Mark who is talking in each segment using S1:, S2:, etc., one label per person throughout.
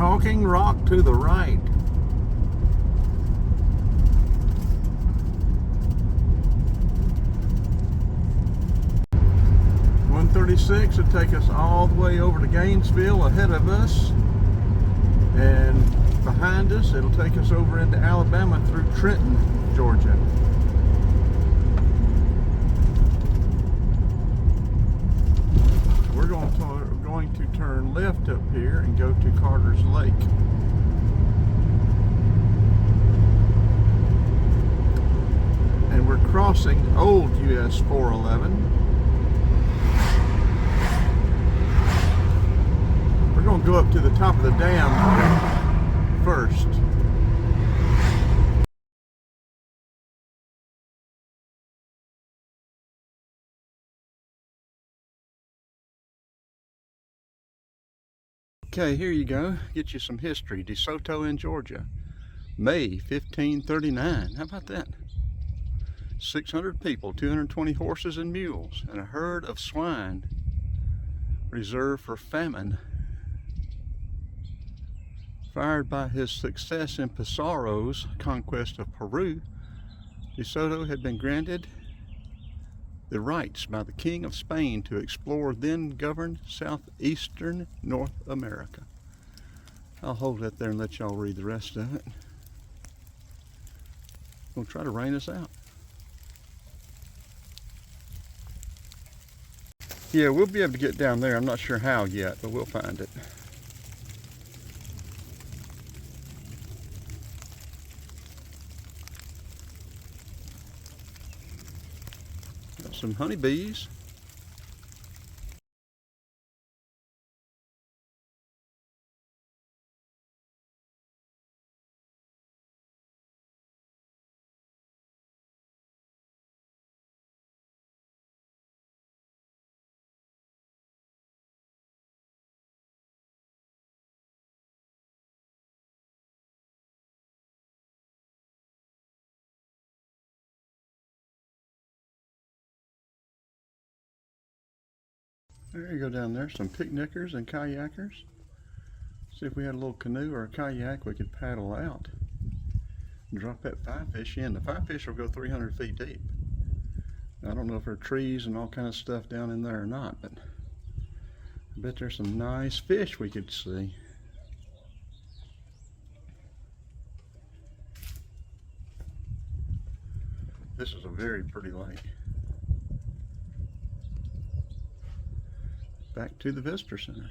S1: talking rock to the right. .136 will take us all the way over to Gainesville ahead of us, and behind us it'll take us over into Alabama through Trenton, Georgia. We're going to turn left up here and go to Carter's Lake. And we're crossing old US 411. We're going to go up to the top of the dam first. Okay, here you go. Get you some history. DeSoto in Georgia. May 1539. How about that? 600 people, 220 horses and mules, and a herd of swine reserved for famine. Fired by his success in Pizarro's conquest of Peru, DeSoto had been granted the rights by the King of Spain to explore then-governed southeastern North America. I'll hold that there and let y'all read the rest of it. We'll try to rain us out. Yeah, we'll be able to get down there. I'm not sure how yet, but we'll find it. Got some honeybees. There you go down there, some picnickers and kayakers. See if we had a little canoe or a kayak we could paddle out and drop that five-fish in. The five-fish will go 300 feet deep. I don't know if there are trees and all kind of stuff down in there or not, but I bet there's some nice fish we could see. This is a very pretty lake. Back to the visitor center.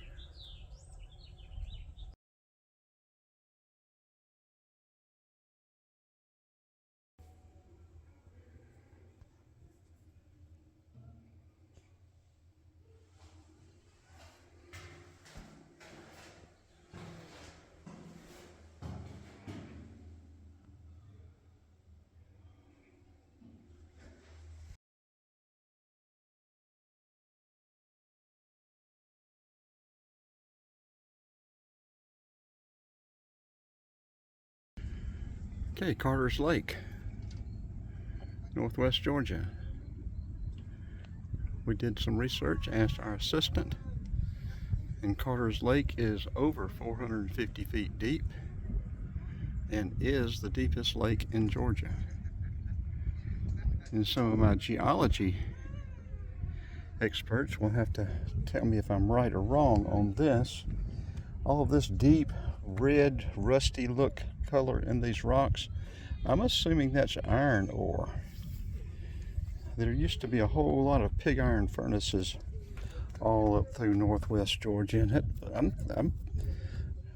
S1: Okay, Carter's Lake, Northwest Georgia. We did some research, asked our assistant, and Carter's Lake is over 450 feet deep and is the deepest lake in Georgia. And some of my geology experts will have to tell me if I'm right or wrong on this. All of this deep red rusty look color in these rocks, I'm assuming that's iron ore. There used to be a whole lot of pig iron furnaces all up through northwest Georgia, and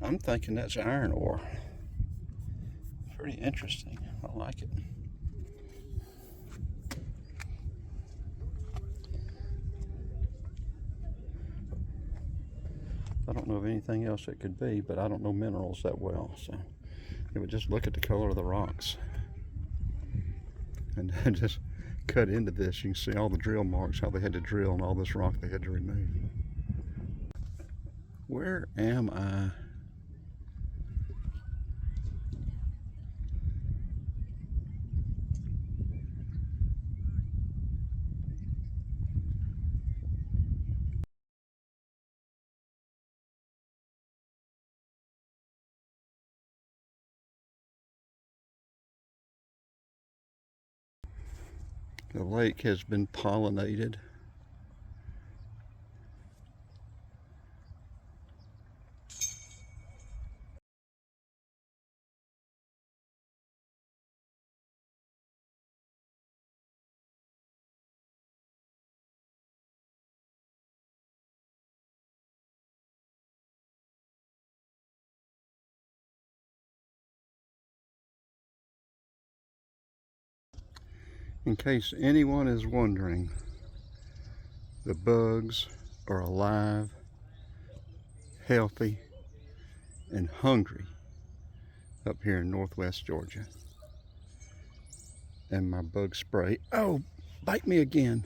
S1: I'm thinking that's iron ore. Pretty interesting. I like it. I don't know of anything else it could be, but I don't know minerals that well, so it would just look at the color of the rocks. And just cut into this, you can see all the drill marks, how they had to drill, and all this rock they had to remove. Where am I? The lake has been pollinated. In case anyone is wondering, the bugs are alive, healthy, and hungry up here in northwest Georgia. And my bug spray, oh, bite me again,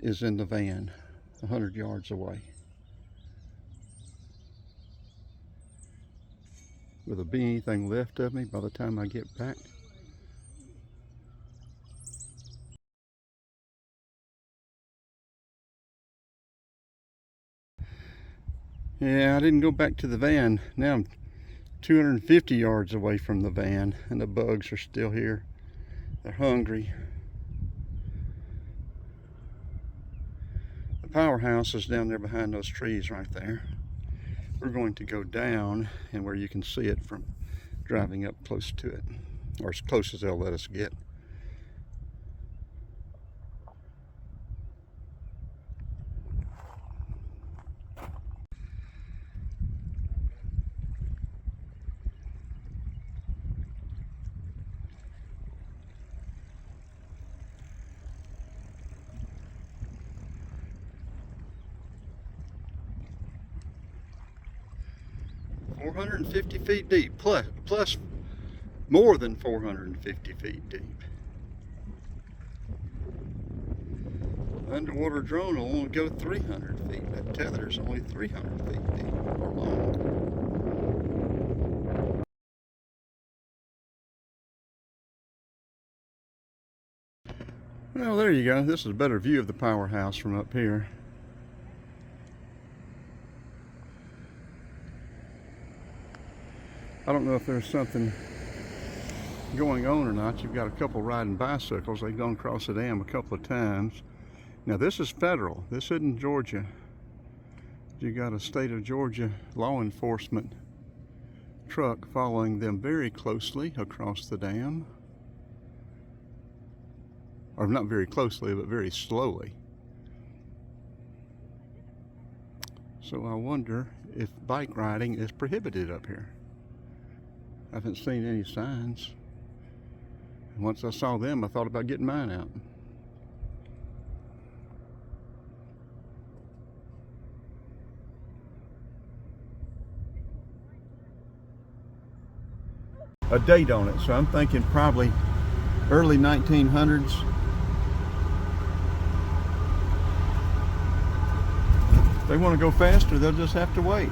S1: is in the van 100 yards away. Will there be anything left of me by the time I get back? Yeah, I didn't go back to the van. Now I'm 250 yards away from the van and the bugs are still here. They're hungry. The powerhouse is down there behind those trees right there. We're going to go down and where you can see it from driving up close to it, or as close as they'll let us get. $450 feet deep, plus more than 450 feet deep. Underwater drone will only go 300 feet. That tether is only 300 feet deep or long. Well, there you go. This is a better view of the powerhouse from up here. I don't know if there's something going on or not. You've got a couple riding bicycles. They've gone across the dam a couple of times. Now this is federal. This isn't Georgia. You got a state of Georgia law enforcement truck following them very closely across the dam. Or not very closely, but very slowly. So I wonder if bike riding is prohibited up here. I haven't seen any signs. And once I saw them, I thought about getting mine out. A date on it, so I'm thinking probably early 1900s. If they want to go faster, they'll just have to wait.